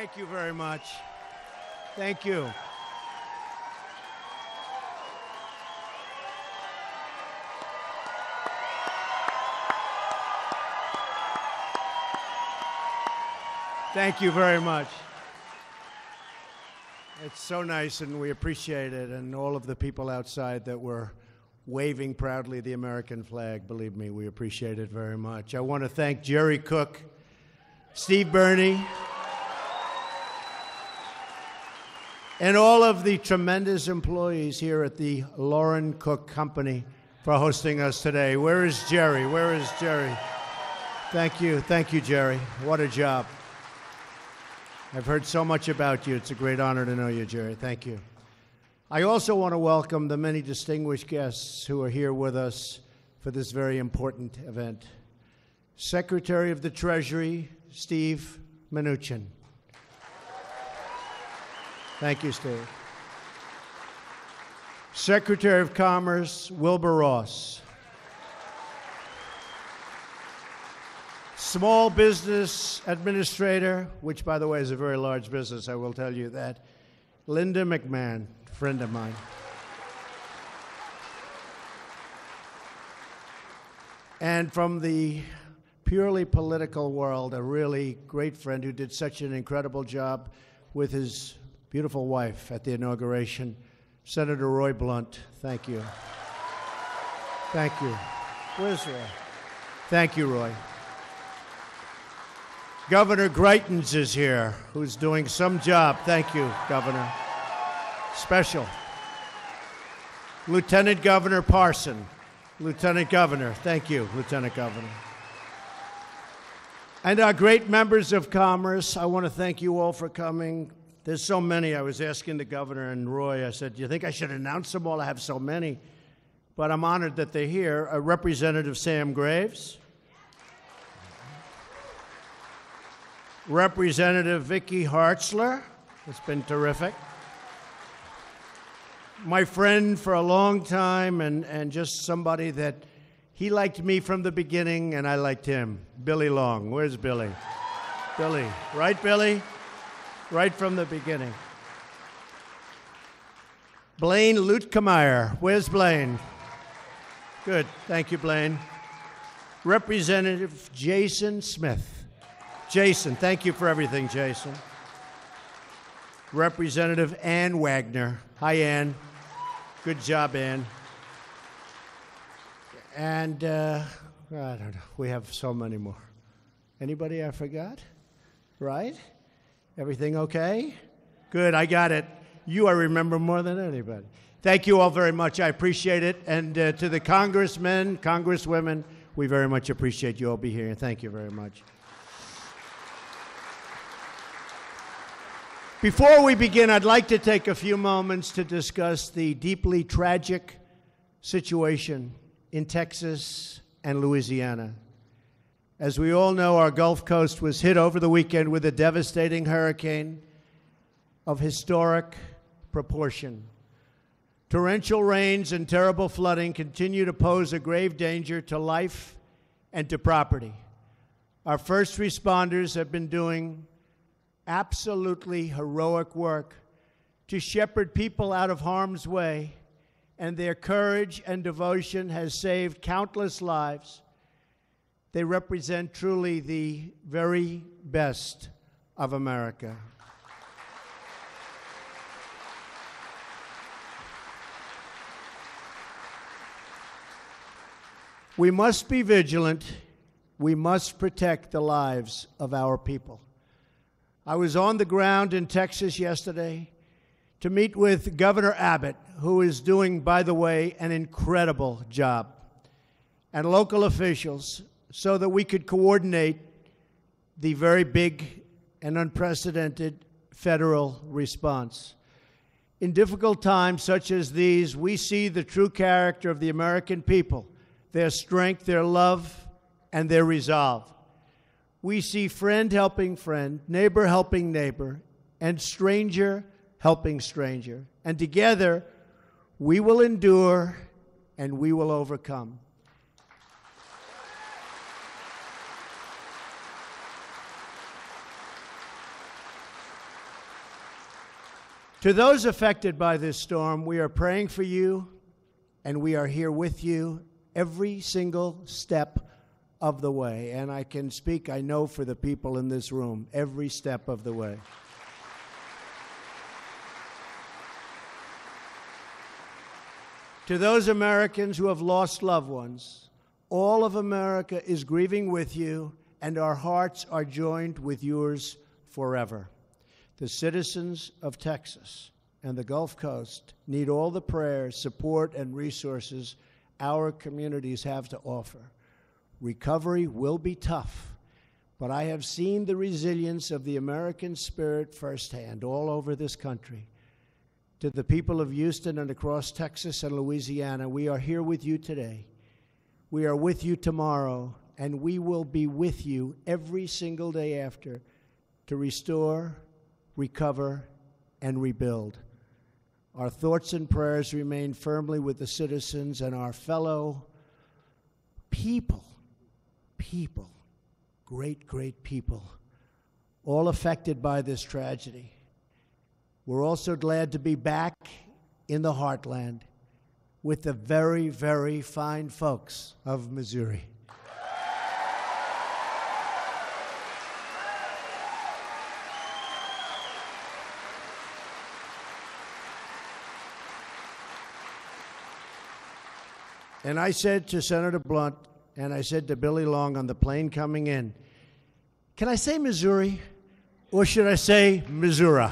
Thank you very much. Thank you. Thank you very much. It's so nice, and we appreciate it, and all of the people outside that were waving proudly the American flag. Believe me, we appreciate it very much. I want to thank Jerry Cook, Steve Burney, and all of the tremendous employees here at the Lauren Cook Company for hosting us today. Where is Jerry? Where is Jerry? Thank you. Thank you, Jerry. What a job. I've heard so much about you. It's a great honor to know you, Jerry. Thank you. I also want to welcome the many distinguished guests who are here with us for this very important event. Secretary of the Treasury, Steve Mnuchin. Thank you, Steve. Secretary of Commerce, Wilbur Ross. Small Business Administrator, which, by the way, is a very large business, I will tell you that, Linda McMahon, friend of mine. And from the purely political world, a really great friend who did such an incredible job with his beautiful wife at the inauguration, Senator Roy Blunt. Thank you. Thank you. Where's Roy? Thank you, Roy. Governor Greitens is here, who's doing some job. Thank you, Governor. Special. Lieutenant Governor Parson. Lieutenant Governor. Thank you, Lieutenant Governor. And our great members of Commerce, I want to thank you all for coming. There's so many. I was asking the governor and Roy, I said, do you think I should announce them all? I have so many. But I'm honored that they're here. Representative Sam Graves. Representative Vicky Hartzler. It's been terrific. My friend for a long time and just somebody that he liked me from the beginning and I liked him, Billy Long. Where's Billy? Billy. Right, Billy? Right from the beginning. Blaine Luetkemeyer. Where's Blaine? Good. Thank you, Blaine. Representative Jason Smith. Jason, thank you for everything, Jason. Representative Ann Wagner. Hi, Ann. Good job, Ann. And I don't know. We have so many more. Anybody I forgot? Right? Everything okay? Good, I got it. You I remember more than anybody. Thank you all very much. I appreciate it. And to the congressmen, congresswomen, we very much appreciate you all being here. Thank you very much. Before we begin, I'd like to take a few moments to discuss the deeply tragic situation in Texas and Louisiana. As we all know, our Gulf Coast was hit over the weekend with a devastating hurricane of historic proportion. Torrential rains and terrible flooding continue to pose a grave danger to life and to property. Our first responders have been doing absolutely heroic work to shepherd people out of harm's way, and their courage and devotion has saved countless lives. They represent truly the very best of America. We must be vigilant. We must protect the lives of our people. I was on the ground in Texas yesterday to meet with Governor Abbott, who is doing, by the way, an incredible job, and local officials, so that we could coordinate the very big and unprecedented federal response. In difficult times such as these, we see the true character of the American people, their strength, their love, and their resolve. We see friend helping friend, neighbor helping neighbor, and stranger helping stranger. And together, we will endure and we will overcome. To those affected by this storm, we are praying for you, and we are here with you every single step of the way. And I can speak, I know, for the people in this room, every step of the way. To those Americans who have lost loved ones, all of America is grieving with you, and our hearts are joined with yours forever. The citizens of Texas and the Gulf Coast need all the prayers, support, and resources our communities have to offer. Recovery will be tough, but I have seen the resilience of the American spirit firsthand all over this country. To the people of Houston and across Texas and Louisiana, we are here with you today. We are with you tomorrow, and we will be with you every single day after to restore, recover, and rebuild. Our thoughts and prayers remain firmly with the citizens and our fellow people, great, great people, all affected by this tragedy. We're also glad to be back in the heartland with the very, very fine folks of Missouri. And I said to Senator Blunt, and I said to Billy Long on the plane coming in, can I say Missouri, or should I say Missouri?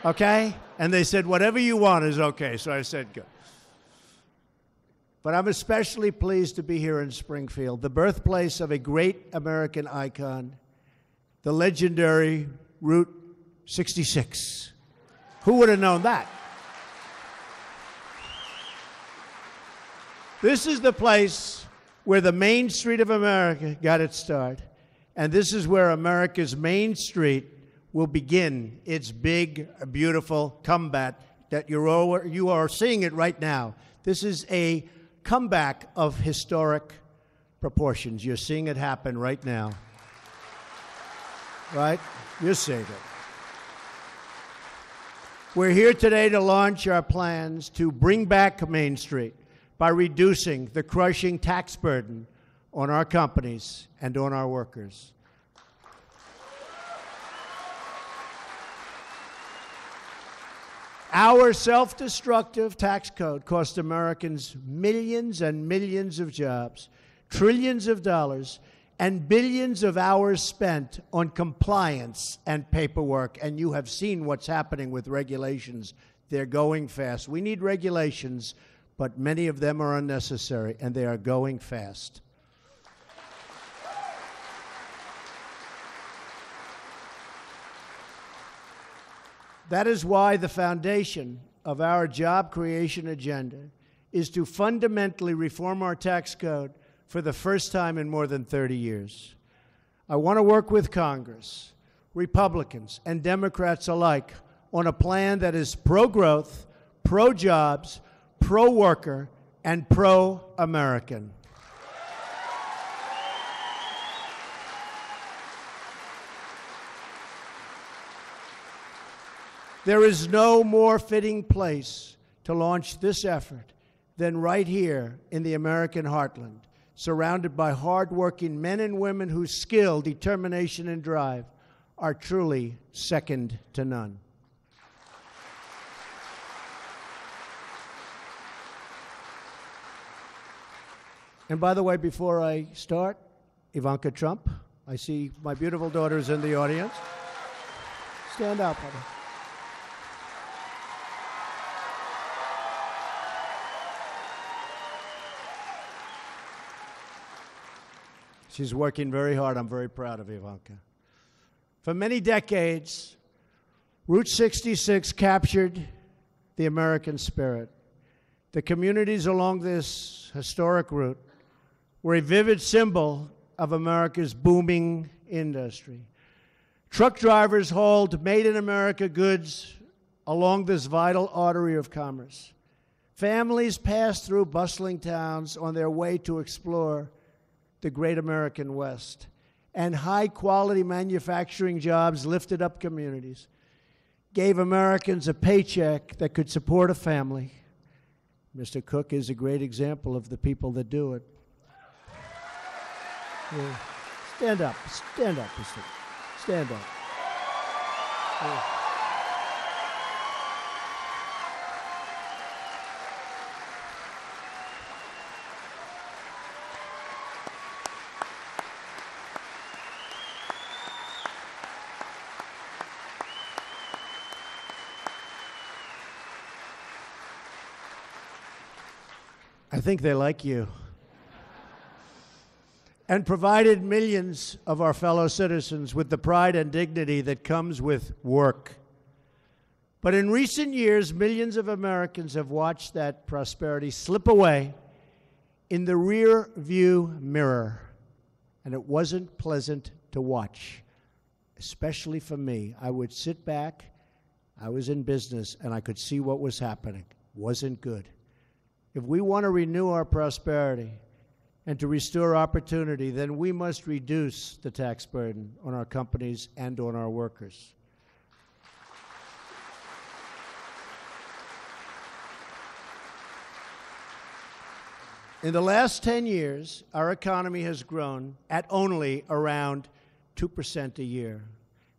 Okay? And they said, whatever you want is okay. So I said, good. But I'm especially pleased to be here in Springfield, the birthplace of a great American icon, the legendary Route 66. Who would have known that? This is the place where the Main Street of America got its start, and this is where America's Main Street will begin its big, beautiful comeback that you are seeing it right now. This is a comeback of historic proportions. You're seeing it happen right now. Right? You're seeing it. We're here today to launch our plans to bring back Main Street by reducing the crushing tax burden on our companies and on our workers. Our self-destructive tax code cost Americans millions and millions of jobs, trillions of dollars, and billions of hours spent on compliance and paperwork. And you have seen what's happening with regulations. They're going fast. We need regulations, but many of them are unnecessary, and they are going fast. That is why the foundation of our job creation agenda is to fundamentally reform our tax code for the first time in more than 30 years. I want to work with Congress, Republicans, and Democrats alike on a plan that is pro-growth, pro-jobs, pro-worker, and pro-American. There is no more fitting place to launch this effort than right here in the American heartland, surrounded by hardworking men and women whose skill, determination, and drive are truly second to none. And by the way, before I start, Ivanka Trump, I see my beautiful daughters in the audience. Stand up, brother. She's working very hard. I'm very proud of Ivanka. For many decades, Route 66 captured the American spirit. The communities along this historic route were a vivid symbol of America's booming industry. Truck drivers hauled made-in-America goods along this vital artery of commerce. Families passed through bustling towns on their way to explore the great American West, and high-quality manufacturing jobs lifted up communities. gave Americans a paycheck that could support a family. Mr. Cook is a great example of the people that do it. Yeah. Stand up, Mr. Stand up. Yeah. I think they like you. And provided millions of our fellow citizens with the pride and dignity that comes with work. But in recent years, millions of Americans have watched that prosperity slip away in the rear view mirror. And it wasn't pleasant to watch, especially for me. I would sit back, I was in business, and I could see what was happening. Wasn't good. If we want to renew our prosperity and to restore opportunity, then we must reduce the tax burden on our companies and on our workers. In the last 10 years, our economy has grown at only around 2% a year.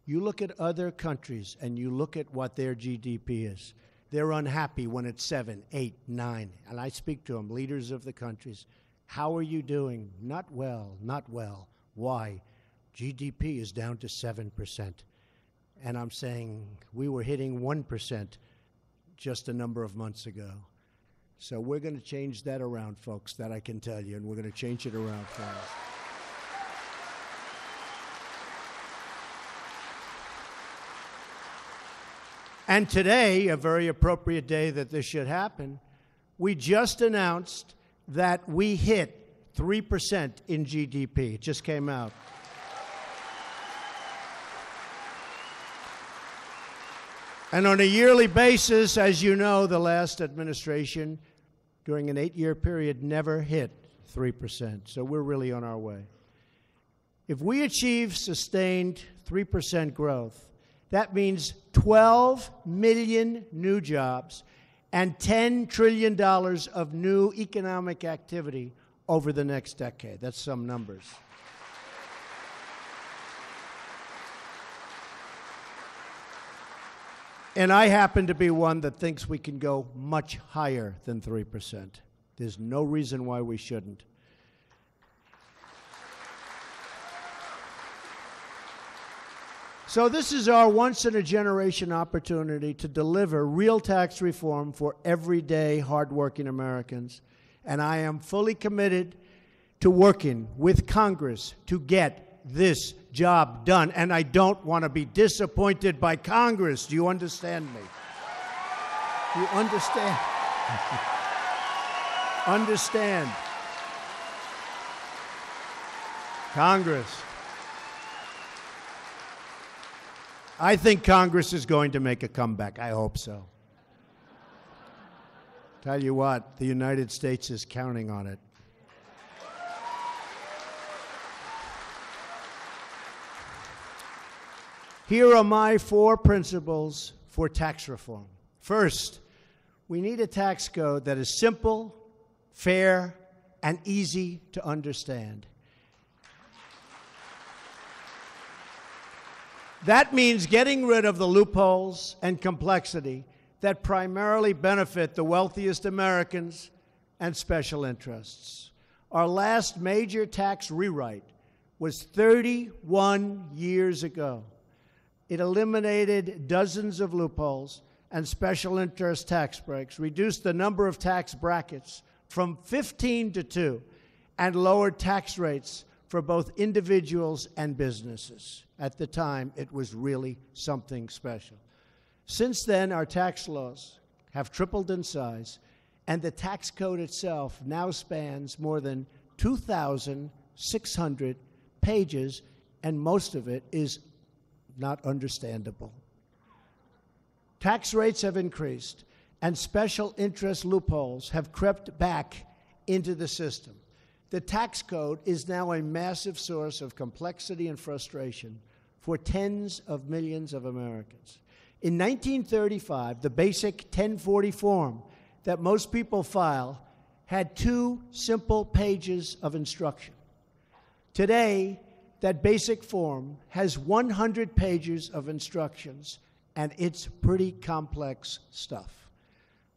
You look at other countries and you look at what their GDP is. They're unhappy when it's 7, 8, 9. And I speak to them, leaders of the countries. How are you doing? Not well, not well. Why? GDP is down to 7%. And I'm saying we were hitting 1% just a number of months ago. So we're going to change that around, folks, that I can tell you, and we're going to change it around for us. And today, a very appropriate day that this should happen, we just announced that we hit 3% in GDP. It just came out. And on a yearly basis, as you know, the last administration, during an 8-year period, never hit 3%. So we're really on our way. If we achieve sustained 3% growth, that means 12 million new jobs and $10 trillion of new economic activity over the next decade. That's some numbers. And I happen to be one that thinks we can go much higher than 3%. There's no reason why we shouldn't. So this is our once-in-a-generation opportunity to deliver real tax reform for everyday, hardworking Americans. And I am fully committed to working with Congress to get this job done. And I don't want to be disappointed by Congress. Do you understand me? Do you understand? Understand. Congress. I think Congress is going to make a comeback. I hope so. Tell you what, the United States is counting on it. Here are my 4 principles for tax reform. First, we need a tax code that is simple, fair, and easy to understand. That means getting rid of the loopholes and complexity that primarily benefit the wealthiest Americans and special interests. Our last major tax rewrite was 31 years ago. It eliminated dozens of loopholes and special interest tax breaks, reduced the number of tax brackets from 15 to 2, and lowered tax rates for both individuals and businesses. At the time, it was really something special. Since then, our tax laws have tripled in size, and the tax code itself now spans more than 2,600 pages, and most of it is not understandable. Tax rates have increased, and special interest loopholes have crept back into the system. The tax code is now a massive source of complexity and frustration for tens of millions of Americans. In 1935, the basic 1040 form that most people file had 2 simple pages of instruction. Today, that basic form has 100 pages of instructions, and it's pretty complex stuff.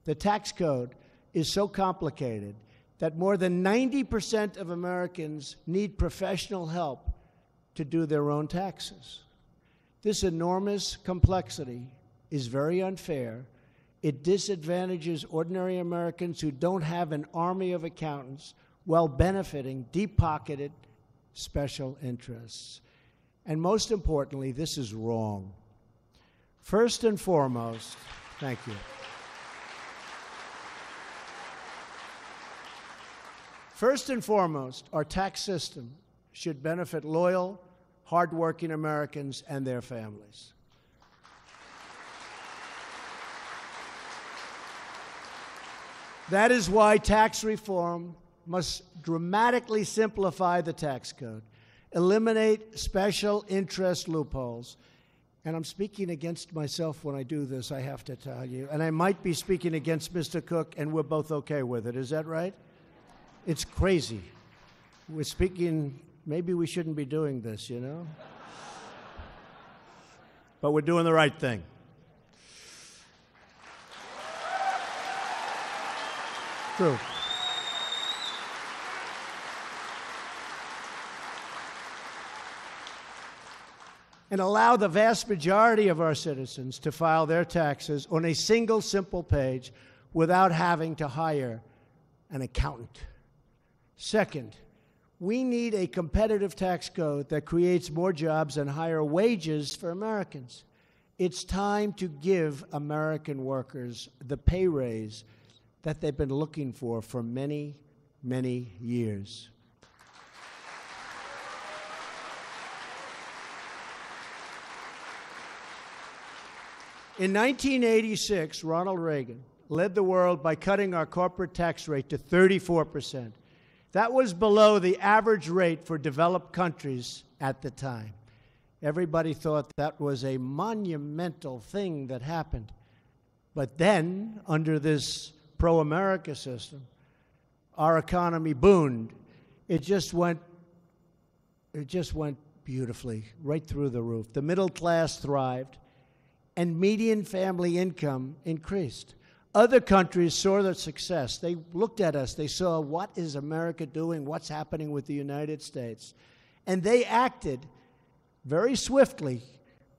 The tax code is so complicated that more than 90% of Americans need professional help to do their own taxes. This enormous complexity is very unfair. It disadvantages ordinary Americans who don't have an army of accountants while benefiting deep-pocketed special interests. And most importantly, this is wrong. First and foremost, thank you. First and foremost, our tax system should benefit loyal, hardworking Americans and their families. That is why tax reform must dramatically simplify the tax code, eliminate special interest loopholes. And I'm speaking against myself when I do this, I have to tell you. And I might be speaking against Mr. Cook, and we're both okay with it. Is that right? It's crazy. We're speaking, maybe we shouldn't be doing this, you know? But we're doing the right thing. True. And allow the vast majority of our citizens to file their taxes on a single simple page without having to hire an accountant. Second, we need a competitive tax code that creates more jobs and higher wages for Americans. It's time to give American workers the pay raise that they've been looking for many, many years. In 1986, Ronald Reagan led the world by cutting our corporate tax rate to 34%. That was below the average rate for developed countries at the time. Everybody thought that was a monumental thing that happened. But then, under this pro-America system, our economy boomed. It just went beautifully, right through the roof. The middle class thrived, and median family income increased. Other countries saw the success. They looked at us. They saw, what is America doing? What's happening with the United States? And they acted very swiftly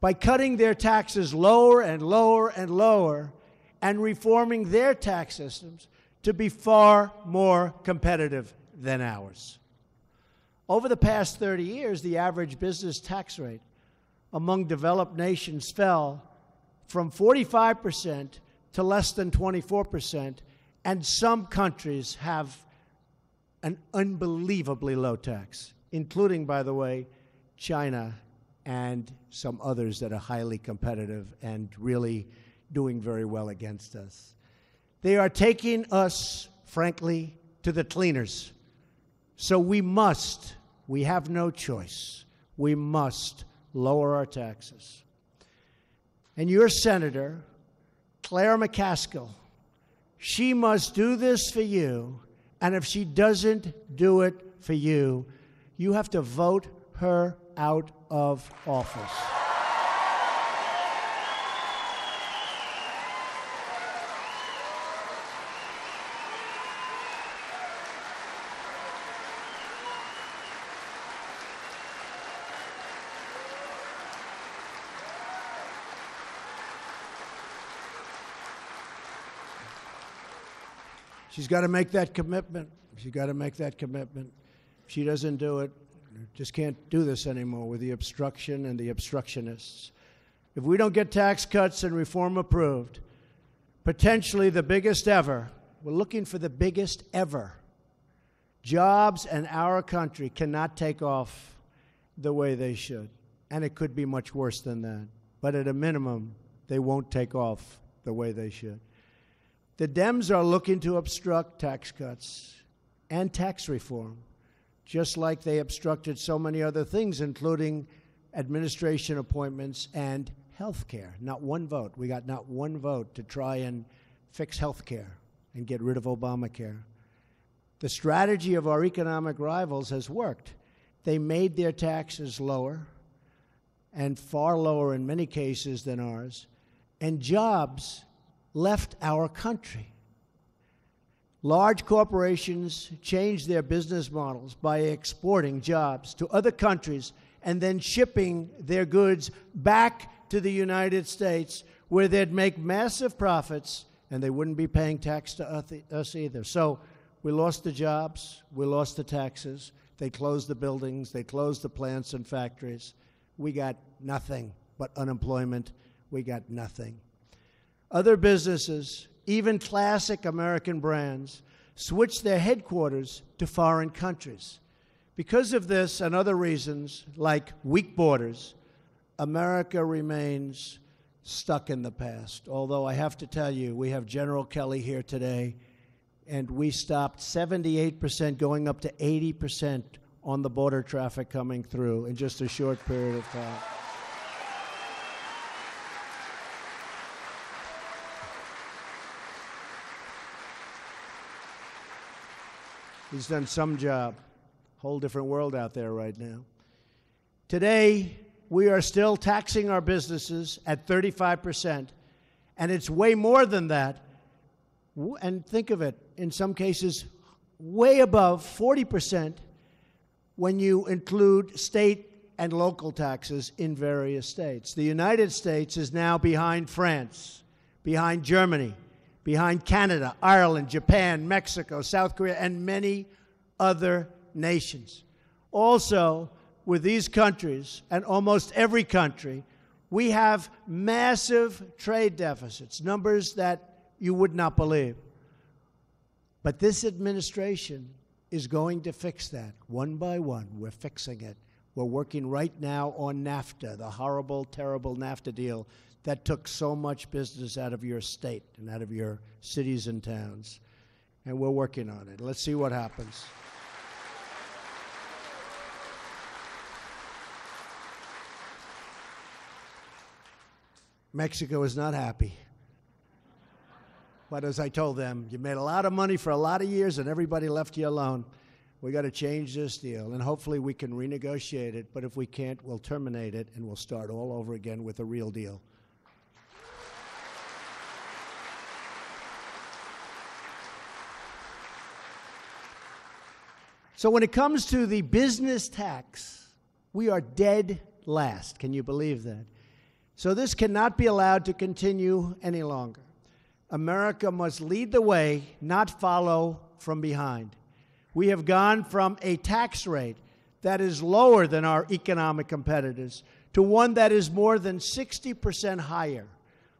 by cutting their taxes lower and lower and lower and reforming their tax systems to be far more competitive than ours. Over the past 30 years, the average business tax rate among developed nations fell from 45% to less than 24%, and some countries have an unbelievably low tax, including, by the way, China and some others that are highly competitive and really doing very well against us. They are taking us, frankly, to the cleaners. So we have no choice. We must lower our taxes. And your senator, Claire McCaskill, she must do this for you, and if she doesn't do it for you, you have to vote her out of office. She's got to make that commitment. She's got to make that commitment. If she doesn't do it, just can't do this anymore with the obstruction and the obstructionists. If we don't get tax cuts and reform approved, potentially the biggest ever, we're looking for the biggest ever, jobs and our country cannot take off the way they should. And it could be much worse than that. But at a minimum, they won't take off the way they should. The Dems are looking to obstruct tax cuts and tax reform, just like they obstructed so many other things, including administration appointments and health care. Not one vote. We got not one vote to try and fix health care and get rid of Obamacare. The strategy of our economic rivals has worked. They made their taxes lower, and far lower in many cases than ours, and jobs left our country. Large corporations changed their business models by exporting jobs to other countries and then shipping their goods back to the United States, where they'd make massive profits and they wouldn't be paying tax to us either. So we lost the jobs, we lost the taxes, they closed the buildings, they closed the plants and factories. We got nothing but unemployment. We got nothing. Other businesses, even classic American brands, switched their headquarters to foreign countries. Because of this and other reasons, like weak borders, America remains stuck in the past. Although I have to tell you, we have General Kelly here today, and we stopped 78% going up to 80% on the border traffic coming through in just a short period of time. He's done some job. Whole different world out there right now. Today, we are still taxing our businesses at 35%, and it's way more than that. And think of it, in some cases, way above 40% when you include state and local taxes in various states. The United States is now behind France, behind Germany, behind Canada, Ireland, Japan, Mexico, South Korea, and many other nations. Also, with these countries, and almost every country, we have massive trade deficits, numbers that you would not believe. But this administration is going to fix that one by one. We're fixing it. We're working right now on NAFTA, the horrible, terrible NAFTA deal that took so much business out of your state and out of your cities and towns. And we're working on it. Let's see what happens. Mexico is not happy. But as I told them, you made a lot of money for a lot of years and everybody left you alone. We got to change this deal, and hopefully we can renegotiate it. But if we can't, we'll terminate it and we'll start all over again with a real deal. So when it comes to the business tax, we are dead last. Can you believe that? So this cannot be allowed to continue any longer. America must lead the way, not follow from behind. We have gone from a tax rate that is lower than our economic competitors to one that is more than 60% higher.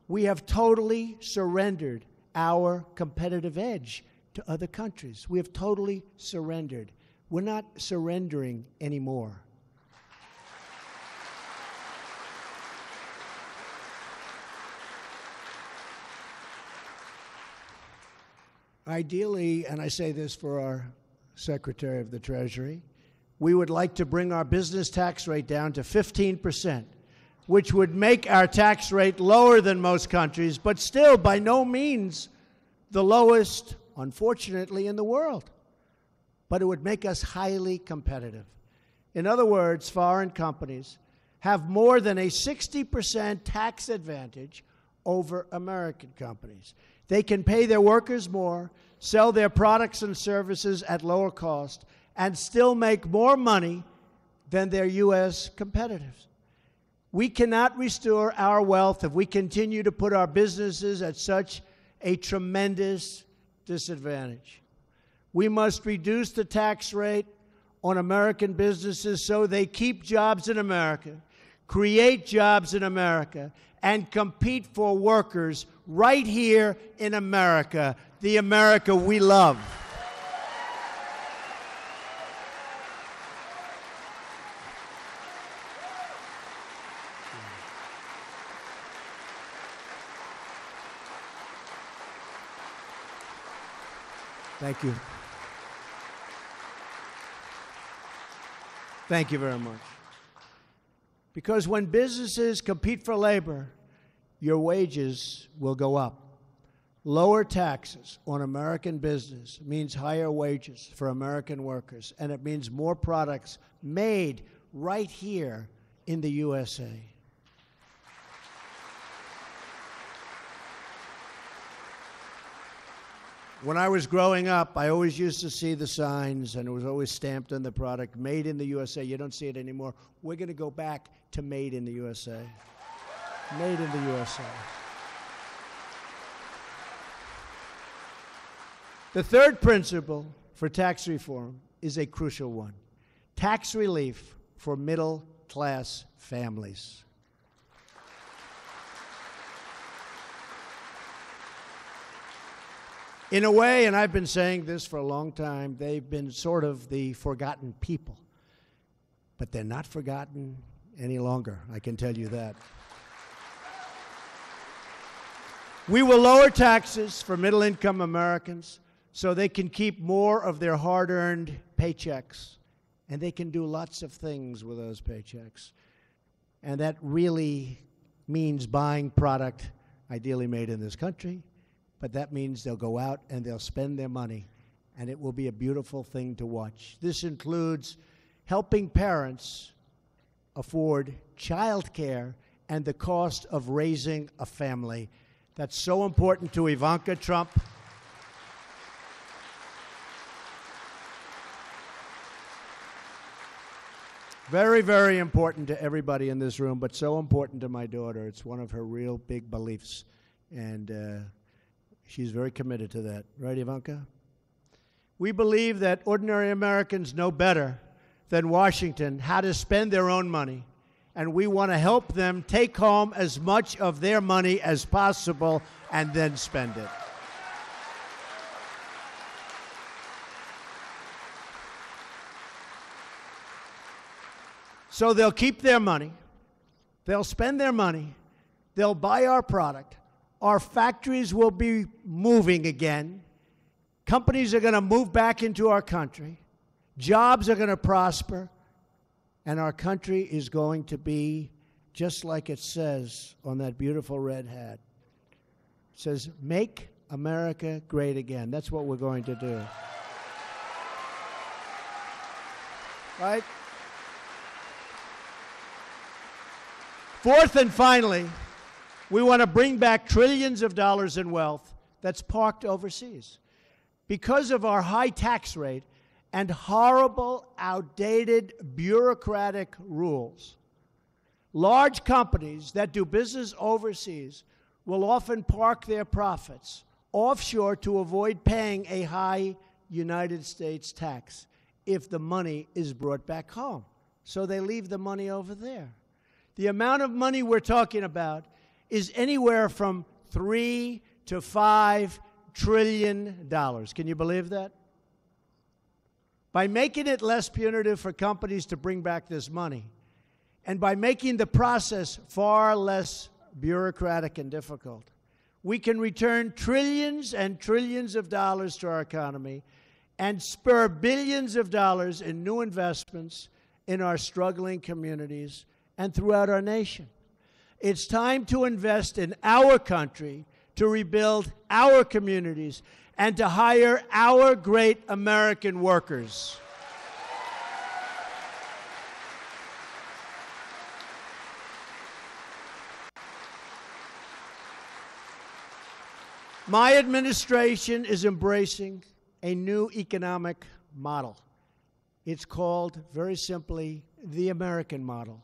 We have totally surrendered our competitive edge to other countries. We have totally surrendered. We're not surrendering anymore. Ideally, and I say this for our Secretary of the Treasury, we would like to bring our business tax rate down to 15%, which would make our tax rate lower than most countries, but still by no means the lowest, unfortunately, in the world. But it would make us highly competitive. In other words, foreign companies have more than a 60% tax advantage over American companies. They can pay their workers more, sell their products and services at lower cost, and still make more money than their U.S. competitors. We cannot restore our wealth if we continue to put our businesses at such a tremendous disadvantage. We must reduce the tax rate on American businesses so they keep jobs in America, create jobs in America, and compete for workers right here in America, the America we love. Thank you. Thank you very much. Because when businesses compete for labor, your wages will go up. Lower taxes on American business means higher wages for American workers, and it means more products made right here in the USA. When I was growing up, I always used to see the signs, and it was always stamped on the product, made in the USA. You don't see it anymore. We're going to go back to made in the USA. Made in the USA. The third principle for tax reform is a crucial one: tax relief for middle-class families. In a way, and I've been saying this for a long time, they've been sort of the forgotten people. But they're not forgotten any longer, I can tell you that. We will lower taxes for middle-income Americans so they can keep more of their hard-earned paychecks, and they can do lots of things with those paychecks. And that really means buying product ideally made in this country, but that means they'll go out and they'll spend their money, and it will be a beautiful thing to watch. This includes helping parents afford child care and the cost of raising a family. That's so important to Ivanka Trump. Very, very important to everybody in this room, but so important to my daughter. It's one of her real big beliefs, and she's very committed to that. Right, Ivanka? We believe that ordinary Americans know better than Washington how to spend their own money, and we want to help them take home as much of their money as possible and then spend it. So they'll keep their money, they'll spend their money, they'll buy our product, our factories will be moving again, companies are going to move back into our country, jobs are going to prosper, and our country is going to be just like it says on that beautiful red hat. It says, "Make America Great Again." That's what we're going to do. Right? Fourth and finally, we want to bring back trillions of dollars in wealth that's parked overseas. Because of our high tax rate and horrible, outdated bureaucratic rules, large companies that do business overseas will often park their profits offshore to avoid paying a high United States tax if the money is brought back home. So they leave the money over there. The amount of money we're talking about is anywhere from $3 to $5 trillion. Can you believe that? By making it less punitive for companies to bring back this money, and by making the process far less bureaucratic and difficult, we can return trillions and trillions of dollars to our economy and spur billions of dollars in new investments in our struggling communities and throughout our nation. It's time to invest in our country, to rebuild our communities, and to hire our great American workers. My administration is embracing a new economic model. It's called, very simply, the American model.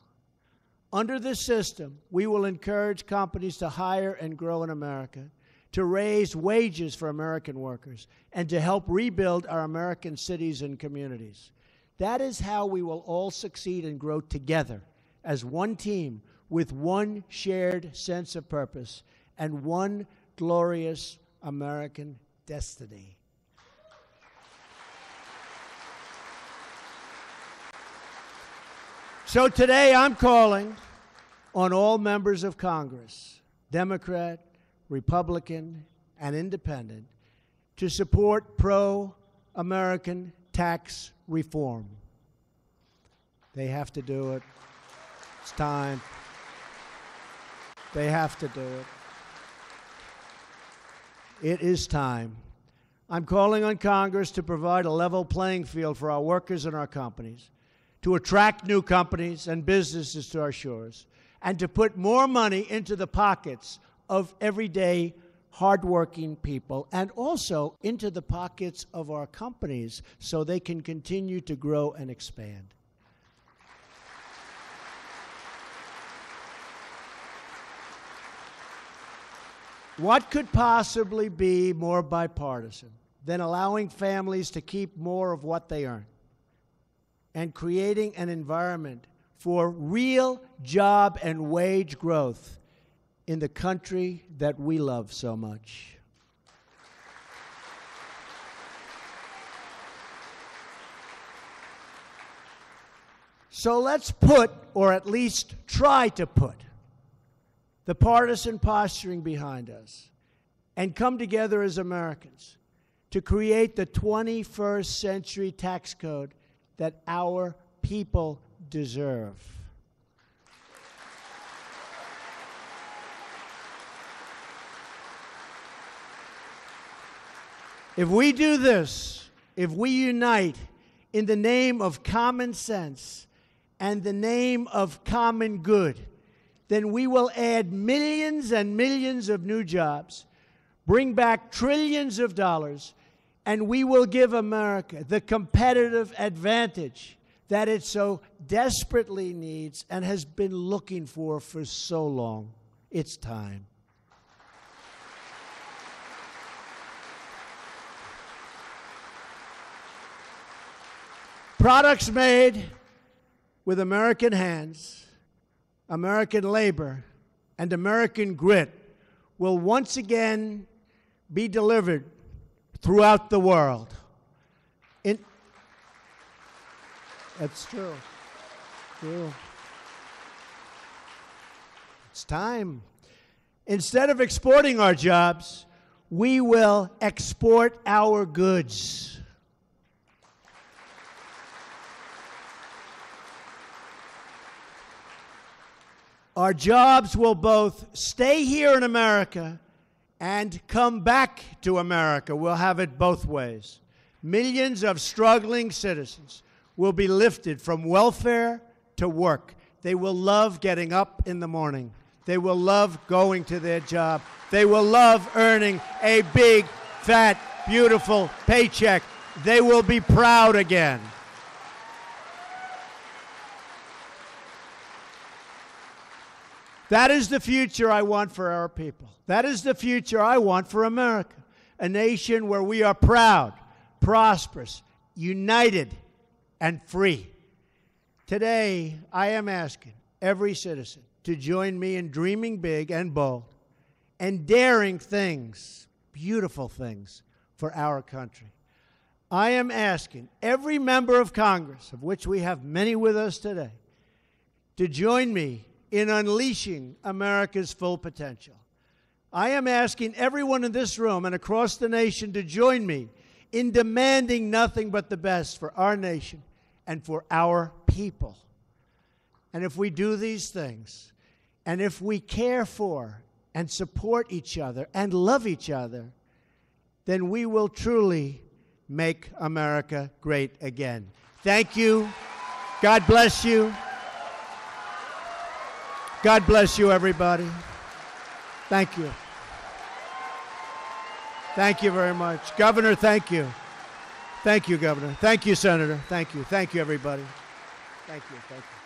Under this system, we will encourage companies to hire and grow in America, to raise wages for American workers, and to help rebuild our American cities and communities. That is how we will all succeed and grow together as one team with one shared sense of purpose and one glorious American destiny. So today I'm calling on all members of Congress, Democrat, Republican, and Independent, to support pro-American tax reform. They have to do it. It's time. They have to do it. It is time. I'm calling on Congress to provide a level playing field for our workers and our companies, to attract new companies and businesses to our shores, and to put more money into the pockets of everyday, hardworking people, and also into the pockets of our companies so they can continue to grow and expand. What could possibly be more bipartisan than allowing families to keep more of what they earn and creating an environment for real job and wage growth in the country that we love so much? So let's put, or at least try to put, the partisan posturing behind us and come together as Americans to create the 21st century tax code that our people deserve. If we do this, if we unite in the name of common sense and the name of common good, then we will add millions and millions of new jobs, bring back trillions of dollars, and we will give America the competitive advantage that it so desperately needs and has been looking for so long. It's time. Products made with American hands, American labor, and American grit will once again be delivered throughout the world. That's true. True. It's time. Instead of exporting our jobs, we will export our goods. Our jobs will both stay here in America and come back to America. We'll have it both ways. Millions of struggling citizens will be lifted from welfare to work. They will love getting up in the morning. They will love going to their job. They will love earning a big, fat, beautiful paycheck. They will be proud again. That is the future I want for our people. That is the future I want for America, a nation where we are proud, prosperous, united, and free. Today, I am asking every citizen to join me in dreaming big and bold and daring things, beautiful things, for our country. I am asking every member of Congress, of which we have many with us today, to join me in unleashing America's full potential. I am asking everyone in this room and across the nation to join me in demanding nothing but the best for our nation and for our people. And if we do these things, and if we care for and support each other and love each other, then we will truly make America great again. Thank you. God bless you. God bless you, everybody. Thank you. Thank you very much. Governor, thank you. Thank you, Governor. Thank you, Senator. Thank you. Thank you, everybody. Thank you. Thank you.